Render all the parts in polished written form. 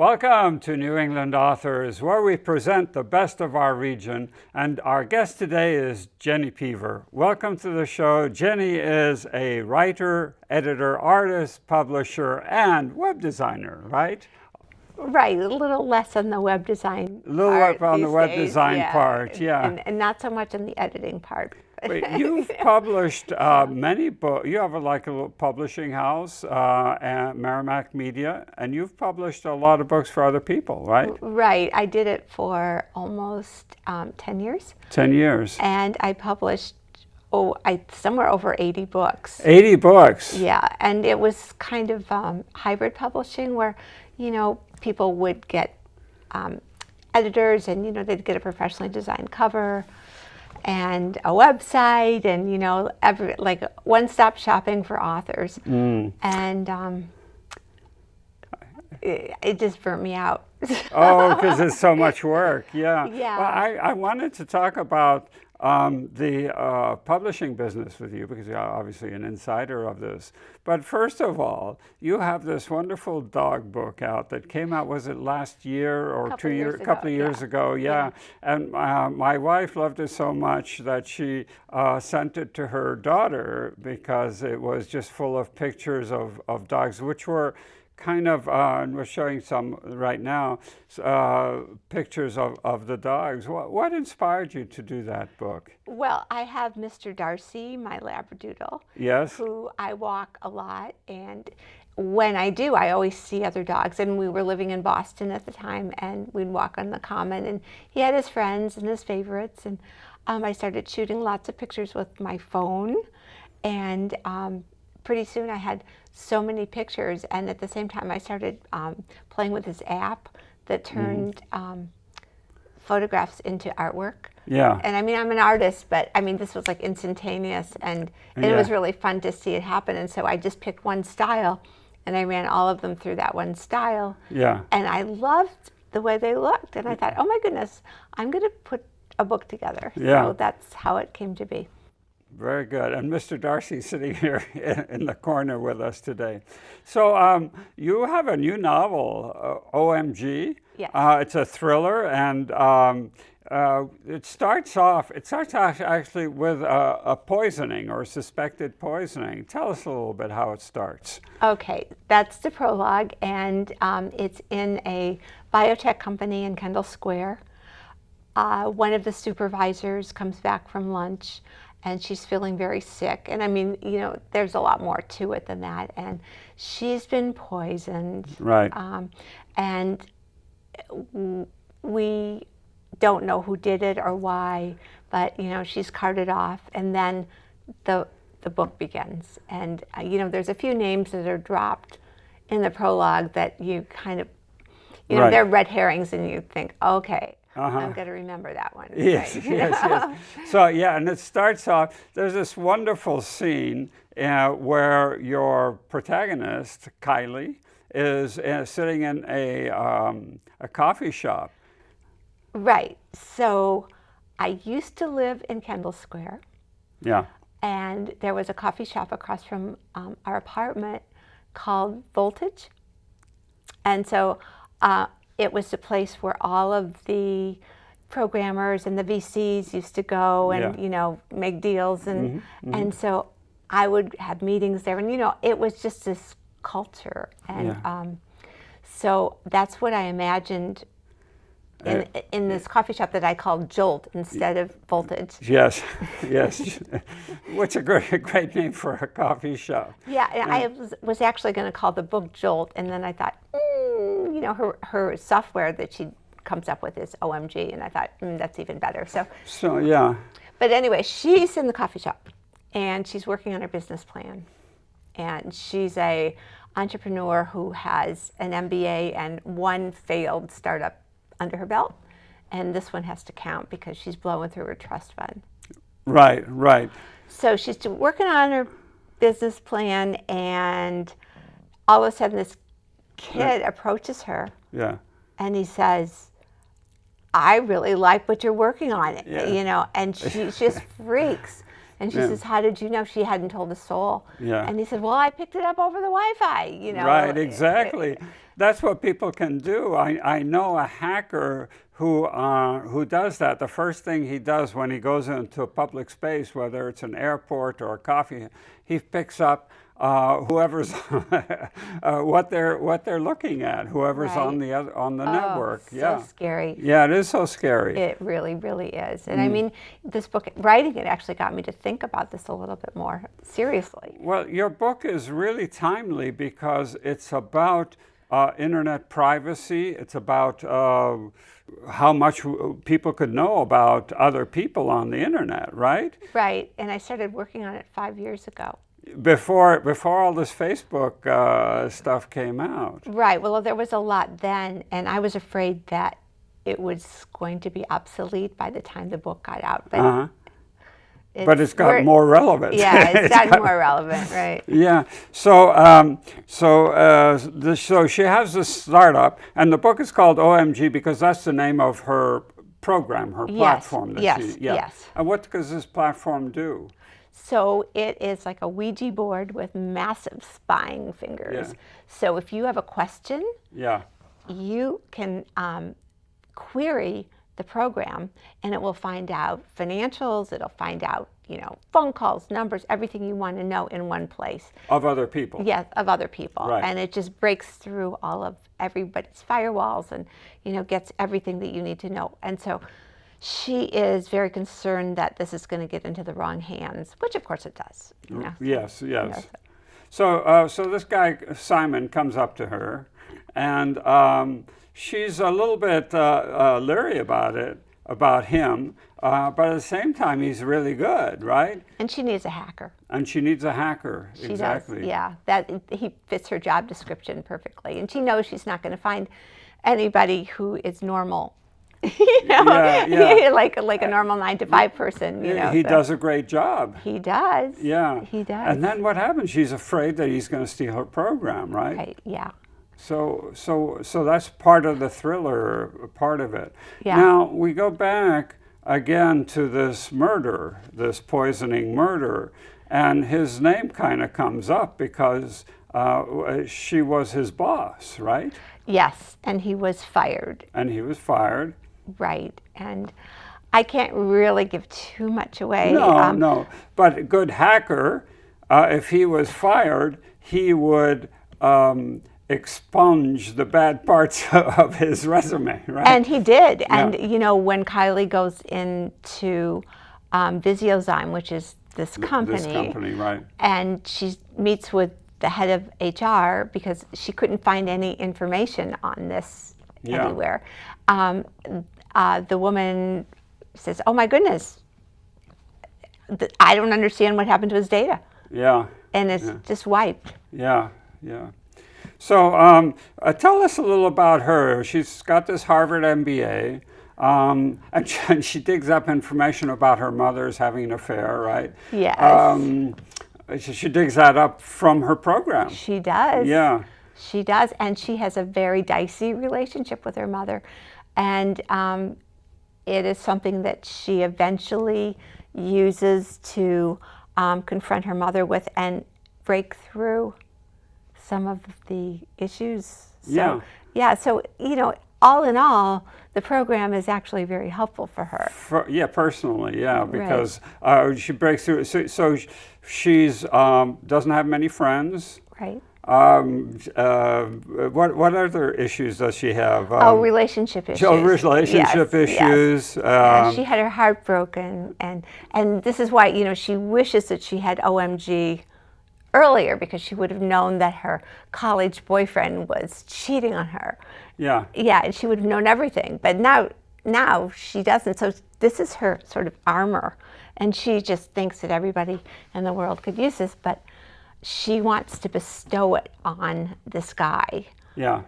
Welcome to New England Authors, where we present the best of our region. And our guest today is Jenny Pivor. Welcome to the show. Jenny is a writer, editor, artist, publisher, and web designer, right? Right, a little less on the web design A little part up on the these web days, design part, yeah. And not so much on the editing part. Wait, you've published many books. You have a little publishing house, and Merrimack Media, and you've published a lot of books for other people, right? Right, I did it for almost 10 years. 10 years. And I published, somewhere over 80 books. 80 books? Yeah, and it was kind of hybrid publishing where, people would get editors and, they'd get a professionally designed cover and a website and, like one-stop shopping for authors. And it just burnt me out. Oh, because it's so much work, yeah. Yeah. Well, I wanted to talk about the publishing business with you because you're obviously an insider of this. But first of all, you have this wonderful dog book out that came out, was it last year or 2 years? A couple of years ago, yeah. And my wife loved it so much that she sent it to her daughter because it was just full of pictures of dogs, which were kind of, and we're showing some right now, pictures of the dogs. What inspired you to do that book? Well, I have Mr. Darcy, my Labradoodle, yes, who I walk a lot, and when I do, I always see other dogs. And we were living in Boston at the time, and we'd walk on the common, and he had his friends and his favorites, and I started shooting lots of pictures with my phone, and pretty soon I had so many pictures, and at the same time I started playing with this app that turned photographs into artwork. Yeah. And I mean, I'm an artist, but I mean, this was like instantaneous, and it was really fun to see it happen. And so I just picked one style, and I ran all of them through that one style. Yeah. And I loved the way they looked, and I thought, oh my goodness, I'm going to put a book together. Yeah. So that's how it came to be. Very good. And Mr. Darcy sitting here in the corner with us today. So you have a new novel, OMG. Yes. It's a thriller, and it starts off actually with a poisoning or suspected poisoning. Tell us a little bit how it starts. Okay, that's the prologue, and it's in a biotech company in Kendall Square. One of the supervisors comes back from lunch, and she's feeling very sick. And I mean, there's a lot more to it than that. And she's been poisoned. Right. And we don't know who did it or why, but, she's carted off. And then the book begins. And, there's a few names that are dropped in the prologue that you kind of, right. They're red herrings, and you think, okay. I'm going to remember that one. Yes, right? yes. So, yeah, and it starts off, there's this wonderful scene where your protagonist, Kylie, is sitting in a coffee shop. Right. So I used to live in Kendall Square. Yeah. And there was a coffee shop across from our apartment called Voltage. And so it was the place where all of the programmers and the VCs used to go and, make deals. And and so I would have meetings there. And, it was just this culture. And so that's what I imagined in this coffee shop that I called Jolt instead of Voltage. Yes, yes. What's a great name for a coffee shop. Yeah, I was actually going to call the book Jolt, and then I thought, her software that she comes up with is OMG, and I thought, that's even better. So yeah. But anyway, she's in the coffee shop, and she's working on her business plan. And she's a entrepreneur who has an MBA and one failed startup under her belt, and this one has to count because she's blowing through her trust fund. Right, right. So she's working on her business plan, and all of a sudden this kid approaches her. Yeah. And he says, I really like what you're working on, and she just freaks. And she Yeah. says, how did you know? She hadn't told a soul. Yeah. And he said, well, I picked it up over the Wi-Fi, you know. Right, exactly. That's what people can do. I know a hacker who does that. The first thing he does when he goes into a public space, whether it's an airport or a coffee, he picks up whoever's what they're looking at, whoever's Right. on the network. So scary. Yeah, it is so scary. It really, really is. And I mean, this book, writing it actually got me to think about this a little bit more seriously. Well, your book is really timely because it's about internet privacy. It's about how much people could know about other people on the internet, right? Right. And I started working on it 5 years ago. Before all this Facebook stuff came out. Right. Well, there was a lot then, and I was afraid that it was going to be obsolete by the time the book got out. But But it's got more relevant. Yeah, it's gotten more relevant, right? Yeah. So, so she has this startup, and the book is called OMG because that's the name of her program, her platform. Yes. And what does this platform do? So it is like a Ouija board with massive spying fingers. Yeah. So if you have a question, Yeah. you can query the program, and it will find out financials, it'll find out, you know, phone calls, numbers, everything you want to know in one place. Of other people. Yes, of other people. Right. And it just breaks through all of everybody's firewalls and, you know, gets everything that you need to know. And so she is very concerned that this is going to get into the wrong hands, which of course it does. You know? Yes, yes. You know, So this guy, Simon, comes up to her, and she's a little bit leery about him, but at the same time, he's really good, right? And she needs a hacker. And she needs a hacker, She exactly. does, yeah. He fits her job description perfectly. And she knows she's not going to find anybody who is normal. You know, like a normal 9-to-5 person. You know, he does a great job. He does. Yeah, he does. And then what happens? She's afraid that he's going to steal her program, right? Right. Yeah. So that's part of the thriller, part of it. Yeah. Now we go back again to this murder, this poisoning murder, and his name kind of comes up because she was his boss, right? Yes, and he was fired. And he was fired. Right, and I can't really give too much away. No. But a good hacker, if he was fired, he would expunge the bad parts of his resume, right? And he did. Yeah. And, you know, when Kylie goes into Visiozyme, which is this company, right? And she meets with the head of HR because she couldn't find any information on this anywhere. The woman says, "Oh my goodness, I don't understand what happened to his data." Yeah. And it's just wiped. Yeah. So tell us a little about her. She's got this Harvard MBA, and she digs up information about her mother's having an affair, right? Yes. She digs that up from her program. She does. Yeah. She does, and she has a very dicey relationship with her mother. And it is something that she eventually uses to confront her mother with and break through some of the issues. So, so, you know, all in all, the program is actually very helpful for her. Personally, because she breaks through. So she's doesn't have many friends. Right. What other issues does she have? Relationship issues. Relationship issues. Yes. She had her heart broken, and this is why, you know, she wishes that she had OMG earlier, because she would have known that her college boyfriend was cheating on her. Yeah, and she would have known everything. But now she doesn't. So this is her sort of armor, and she just thinks that everybody in the world could use this, but she wants to bestow it on this guy. Yeah.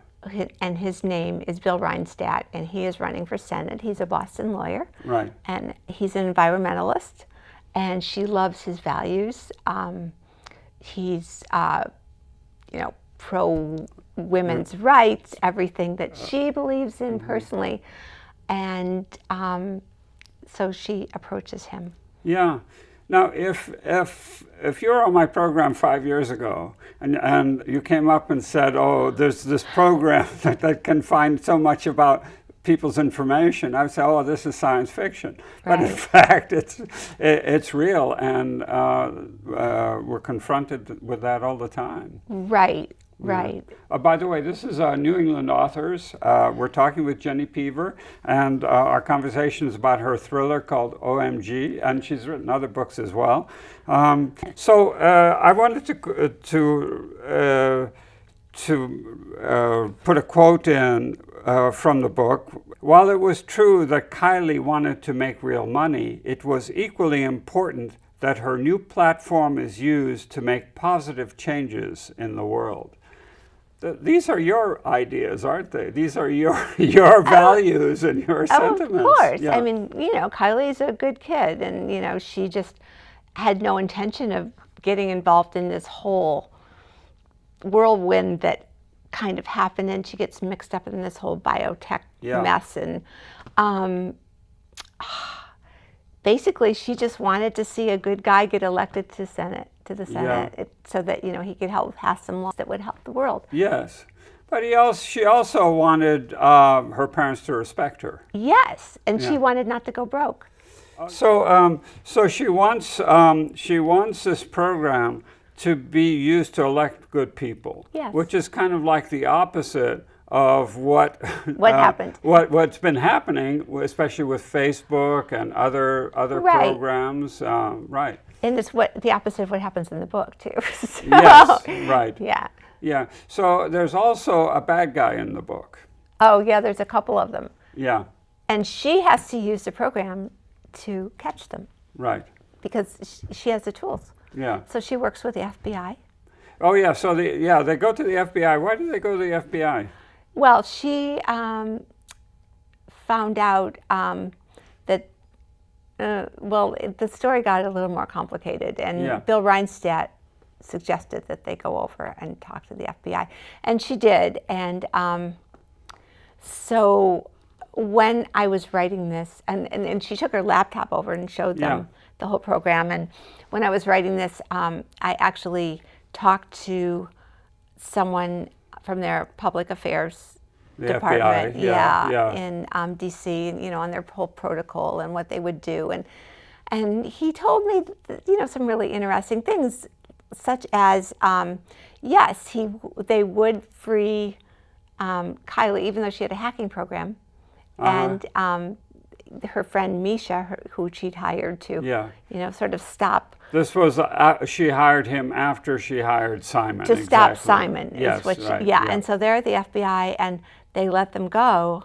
And his name is Bill Reinstadt, and he is running for Senate. He's a Boston lawyer. Right. And he's an environmentalist, and she loves his values. He's, you know, pro women's rights, everything that she believes in personally. And so she approaches him. Yeah. Now, if you were on my program 5 years ago, and you came up and said, "Oh, there's this program that can find so much about people's information," I would say, "Oh, this is science fiction." But in Right. fact, it's real, and we're confronted with that all the time. Right. Right. By the way, this is New England Authors. We're talking with Jenny Pivor, and our conversation is about her thriller called OMG, and she's written other books as well. So I wanted to put a quote in from the book. While it was true that Kylie wanted to make real money, it was equally important that her new platform is used to make positive changes in the world. These are your ideas, aren't they? These are your values and your sentiments. Of course. Yeah. I mean, Kylie's a good kid, and she just had no intention of getting involved in this whole whirlwind that kind of happened, and she gets mixed up in this whole biotech mess. And basically, she just wanted to see a good guy get elected to the Senate, so that he could help pass some laws that would help the world. Yes, but she also wanted her parents to respect her. Yes, and she wanted not to go broke. So she wants this program to be used to elect good people. Yes. Which is kind of like the opposite of what happened. What's been happening, especially with Facebook and other programs. Right. And it's the opposite of what happens in the book too. So, yes. Right. Yeah. Yeah. So there's also a bad guy in the book. Oh yeah, there's a couple of them. Yeah. And she has to use the program to catch them. Right. Because she has the tools. Yeah. So she works with the FBI. Oh yeah. So they go to the FBI. Why do they go to the FBI? Well, she found out that the story got a little more complicated, and Bill Reinstadt suggested that they go over and talk to the FBI, and she did. And so when I was writing this, and she took her laptop over and showed them the whole program, and when I was writing this, I actually talked to someone from their public affairs department, FBI, in D.C., on their whole protocol and what they would do, and he told me, some really interesting things, such as, yes, they would free Kylie, even though she had a hacking program, and her friend Misha, who she'd hired to, sort of stop. This was she hired him after she hired Simon. To stop Simon. Yes, right. And so they're at the FBI, and they let them go,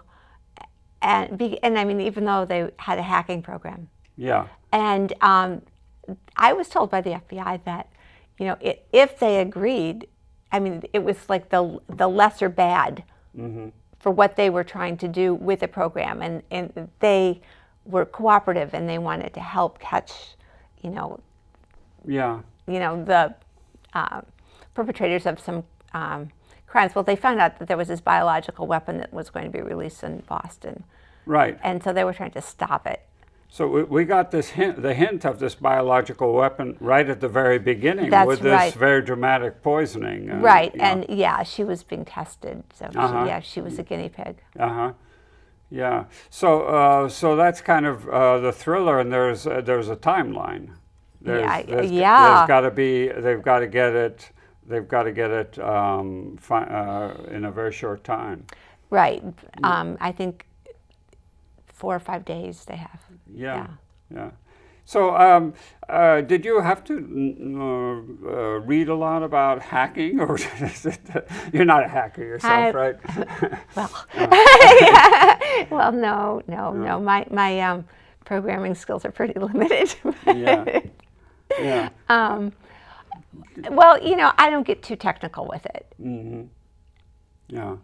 and I mean, even though they had a hacking program. Yeah. And I was told by the FBI that, if they agreed, I mean, it was like the lesser bad for what they were trying to do with the program, and they were cooperative, and they wanted to help catch, the perpetrators of some crimes. Well, they found out that there was this biological weapon that was going to be released in Boston. Right. And so they were trying to stop it. So we got the hint of this biological weapon right at the very beginning. That's with this right. very dramatic poisoning. Right, and she was being tested. So she was a guinea pig. Yeah. So that's kind of the thriller, and there's a timeline. There's got to be. They've got to get it. They've got to get it in a very short time. Right. I think 4 or 5 days they have. Yeah. So, did you have to read a lot about hacking, or you're not a hacker yourself, right? Well, no. My programming skills are pretty limited. Yeah. Well, I don't get too technical with it. Mm-hmm. Yeah.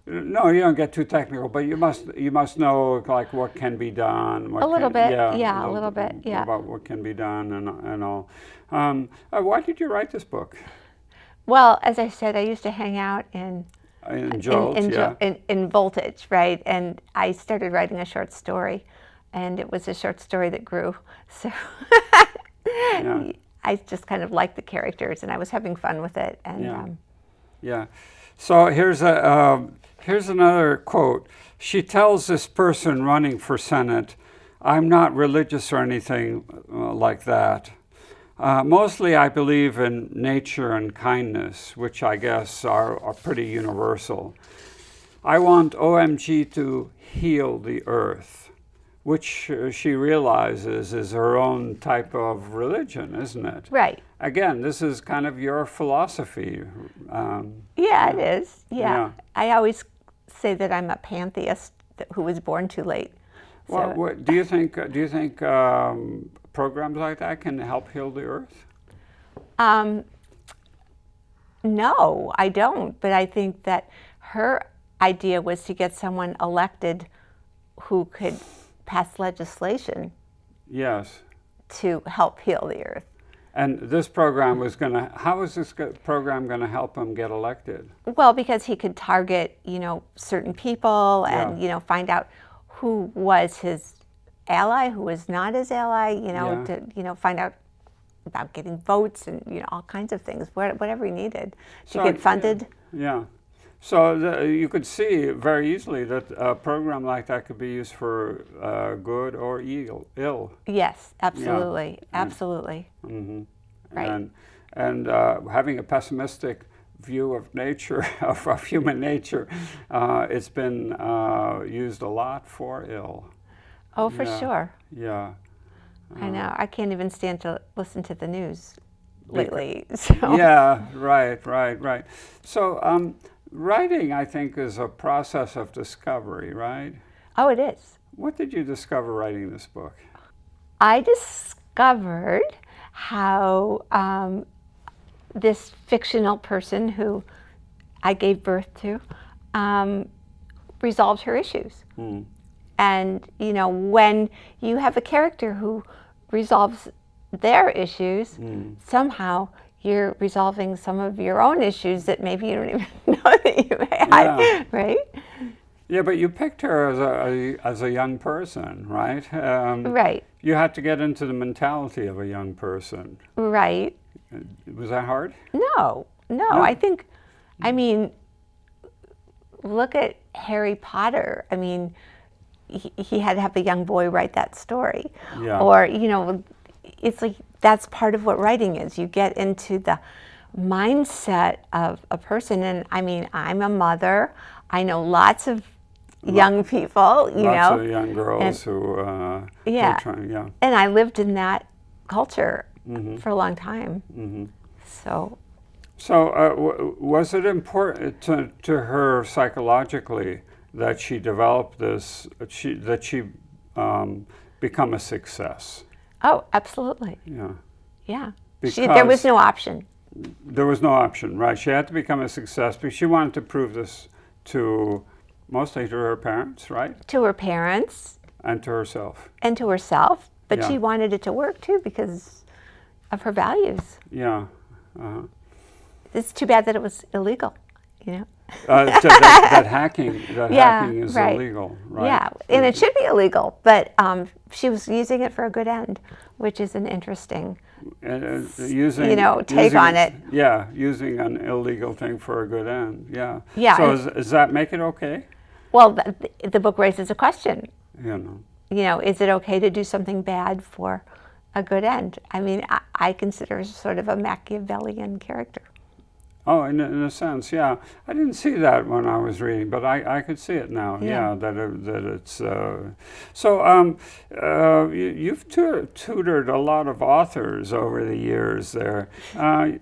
No, you don't get too technical, but you must know like what can be done. A little bit, a little bit. About what can be done and all. Why did you write this book? Well, as I said, I used to hang out in Jolt, in Voltage, right? And I started writing a short story, and it was a short story that grew. So Yeah. I just kind of liked the characters, and I was having fun with it. And Yeah. Yeah. So here's another quote. She tells this person running for Senate, "I'm not religious or anything like that. Mostly I believe in nature and kindness, which I guess are pretty universal. I want OMG to heal the earth," which she realizes is her own type of religion, isn't it? right. Again, this is kind of your philosophy. Yeah, it is. Yeah. Yeah. I always say that I'm a pantheist who was born too late. Well, do you think programs like that can help heal the earth? No, I don't. But I think that her idea was to get someone elected who could pass legislation Yes. to help heal the earth. And this program was going to, how is this program going to help him get elected? Well, because he could target, certain people and, Yeah. Find out who was his ally, who was not his ally, Yeah. to, find out about getting votes and, all kinds of things, whatever he needed to So, get funded. Yeah. So you could see very easily that a program like that could be used for good or ill. Yes, absolutely. Absolutely. Mm-hmm. Right. And having a pessimistic view of nature, of human nature, it's been used a lot for ill. Oh, for Yeah. sure. Yeah. I know. I can't even stand to listen to the news lately. So. Yeah, right. So writing, I think, is a process of discovery, right? Oh, it is. What did you discover writing this book? I discovered how this fictional person who I gave birth to resolved her issues. Mm. And, when you have a character who resolves their issues, somehow you're resolving some of your own issues that maybe you don't even know that you had, Yeah. right? Yeah, but you picked her as a young person, right? Right, You had to get into the mentality of a young person. right. Was that hard? No, I mean, look at Harry Potter. I mean, he had to have a young boy write that story. Yeah. Or, it's like that's part of what writing is. You get into the mindset of a person. And I mean, I'm a mother. I know lots of young people, Lots of young girls and- who Yeah. are trying, yeah. And I lived in that culture Mm-hmm. for a long time. Mm-hmm. So, So was it important to her psychologically that she developed this, that she become a success? oh, absolutely. Yeah. Yeah. Because There was no option. there was no option, right? She had to become a success because she wanted to prove this mostly to her parents, right? To her parents And to herself. and to herself, but Yeah. she wanted it to work too because of her values. Yeah. Uh-huh. It's too bad that it was illegal, That hacking Yeah, hacking is right. illegal, right? Yeah, and it should be illegal, but she was using it for a good end, which is an interesting, Using take on it. Yeah, using an illegal thing for a good end. Yeah. Yeah, So and- does that make it okay? well, the book raises a question. You know. Is it okay to do something bad for a good end? I mean, I consider her sort of a Machiavellian character. Oh, in a sense, yeah. I didn't see that when I was reading, but I could see it now. Yeah. Yeah, that it's. You've tutored a lot of authors over the years. There, do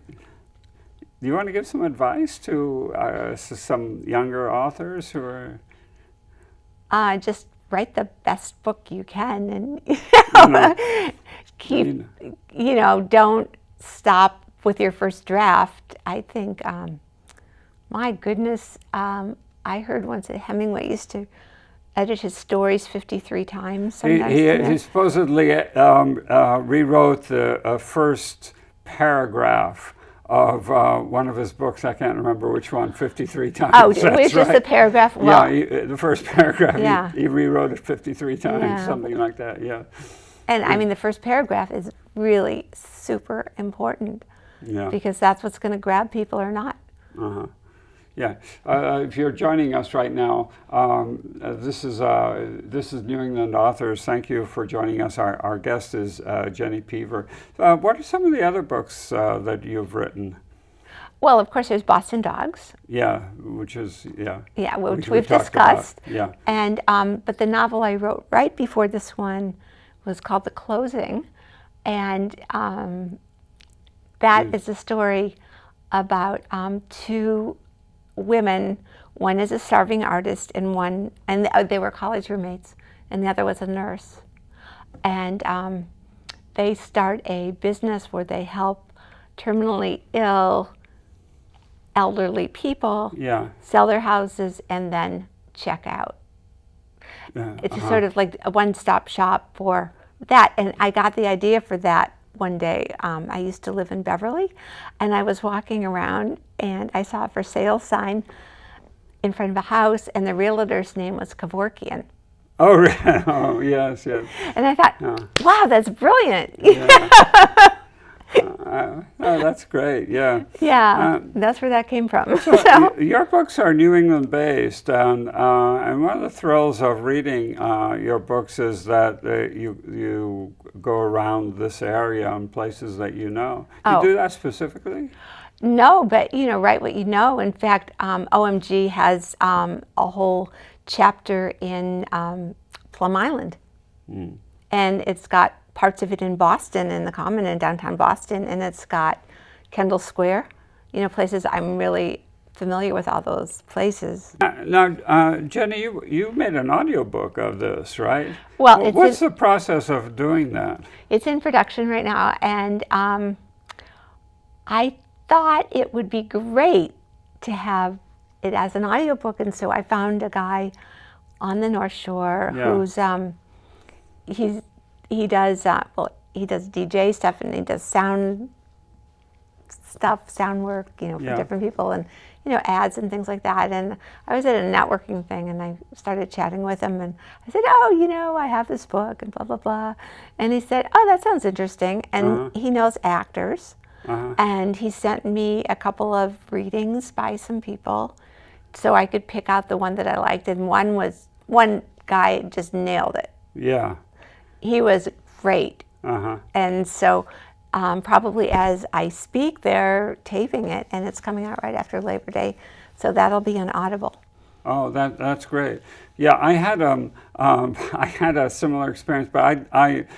you want to give some advice to some younger authors who are? Just write the best book you can, and keep. Don't stop with your first draft. I think, my goodness, I heard once that Hemingway used to edit his stories 53 times. Sometimes, He supposedly rewrote the first paragraph of one of his books. I can't remember which one. 53 times. Oh, it was That's just right. a paragraph. Well, Yeah, the first paragraph. Yeah. He rewrote it 53 times, Yeah. something like that. Yeah. And I mean, the first paragraph is really super important because that's what's going to grab people or not. Uh-huh. Yeah. If you're joining us right now, this is New England Authors. Thank you for joining us. Our guest is Jenny Pivor. What are some of the other books that you've written? Well, of course, there's Boston Dogs. Yeah, which we've discussed. Yeah. And but the novel I wrote right before this one was called The Closing, and that is a story about two women. One is a starving artist, and they were college roommates, and the other was a nurse. And they start a business where they help terminally ill elderly people sell their houses and then check out. It's a sort of like a one-stop shop for that. And I got the idea for that one day. I used to live in Beverly, and I was walking around and I saw a for sale sign in front of a house, and the realtor's name was Kevorkian. Oh, really? Oh, yes, yes. And I thought, wow, that's brilliant. Yeah. Oh, that's great, yeah. Yeah, that's where that came from. So your books are New England based, and one of the thrills of reading your books is that you go around this area and places that you know. You do that specifically? No, but write what you know. In fact, OMG has a whole chapter in Plum Island, and it's got parts of it in Boston, in the Common in downtown Boston, and it's got Kendall Square, places. I'm really familiar with all those places. Now, Jenny, you made an audiobook of this, right? Well, what's the process of doing that? It's in production right now, and I thought it would be great to have it as an audiobook, and so I found a guy on the North Shore who's he does DJ stuff, and he does sound work, for different people, and ads and things like that. And I was at a networking thing, and I started chatting with him, and I said, I have this book, and blah blah blah. And he said, oh, that sounds interesting. And he knows actors, and he sent me a couple of readings by some people, so I could pick out the one that I liked. And one guy just nailed it. Yeah. He was great. And so probably as I speak, they're taping it, and it's coming out right after Labor Day. So that'll be on Audible. Oh, that's great. Yeah, I had a similar experience, but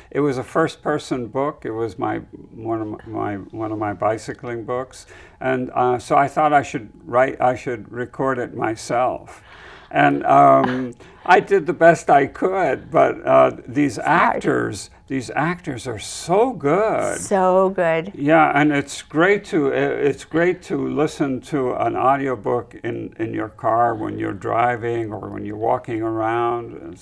it was a first-person book. It was one of my bicycling books, and so I thought I should record it myself. And I did the best I could, but these actors are so good. So good. Yeah, and it's great to listen to an audiobook in your car when you're driving or when you're walking around.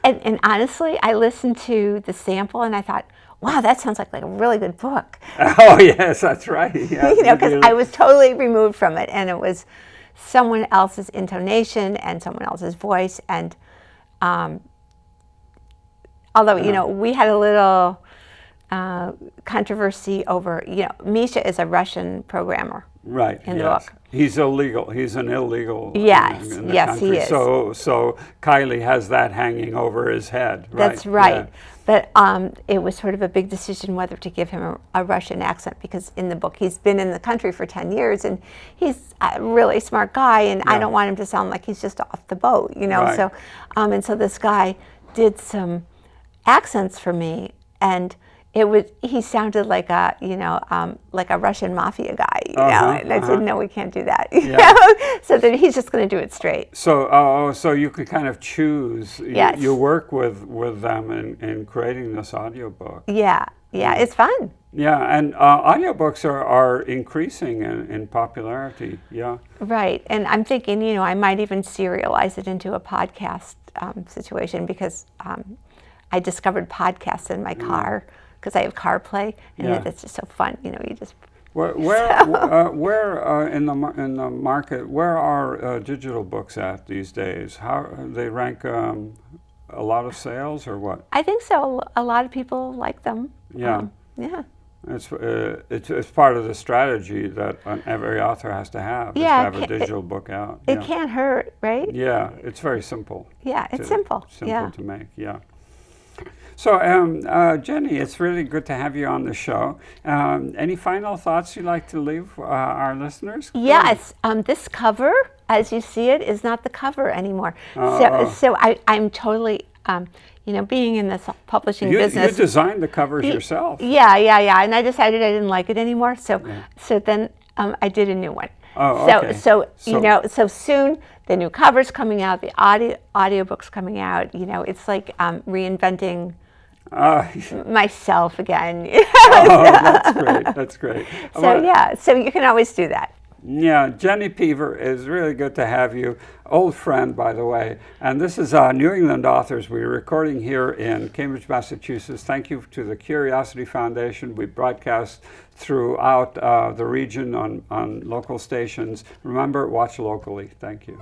And honestly, I listened to the sample and I thought, wow, that sounds like a really good book. Oh yes, that's right. Yeah, because I was totally removed from it, and it was someone else's intonation and someone else's voice. And although we had a little controversy over, Misha is a Russian programmer, right? In the book, he's illegal. He's an illegal. Yes, in the yes, country. he is. So Kylie has that hanging over his head. Right? That's right. Yeah. But it was sort of a big decision whether to give him a Russian accent, because in the book he's been in the country for 10 years and he's a really smart guy, and I don't want him to sound like he's just off the boat, Right. So and so this guy did some accents for me, and he sounded like a Russian mafia guy, and I said, no, we can't do that. So then he's just going to do it straight. So you could kind of choose. Yes. You work with them in creating this audiobook. Yeah, it's fun. Yeah, and audiobooks are increasing in popularity. Yeah. Right, and I'm thinking, I might even serialize it into a podcast situation, because I discovered podcasts in my car, because I have CarPlay, and it's just so fun. You just. Where in the market? Where are digital books at these days? How they rank a lot of sales or what? I think so. A lot of people like them. Yeah. Yeah. It's part of the strategy that every author has to have, is to have a digital book out. It can't hurt, right? Yeah, it's very simple. Yeah, it's simple. Simple to make, yeah. So, Jenny, it's really good to have you on the show. Any final thoughts you'd like to leave our listeners? Yes, this cover, as you see it, is not the cover anymore. So I'm totally, being in this publishing business. You designed the covers yourself. Yeah. And I decided I didn't like it anymore. So then I did a new one. Oh, okay. So soon the new cover's coming out, the audiobook's coming out. It's like reinventing myself again. Oh, that's great. So you can always do that. Yeah, Jenny Pivor, is really good to have you. Old friend, by the way. And this is New England Authors. We're recording here in Cambridge, Massachusetts. Thank you to the Curiosity Foundation. We broadcast throughout the region on local stations. Remember, watch locally. Thank you.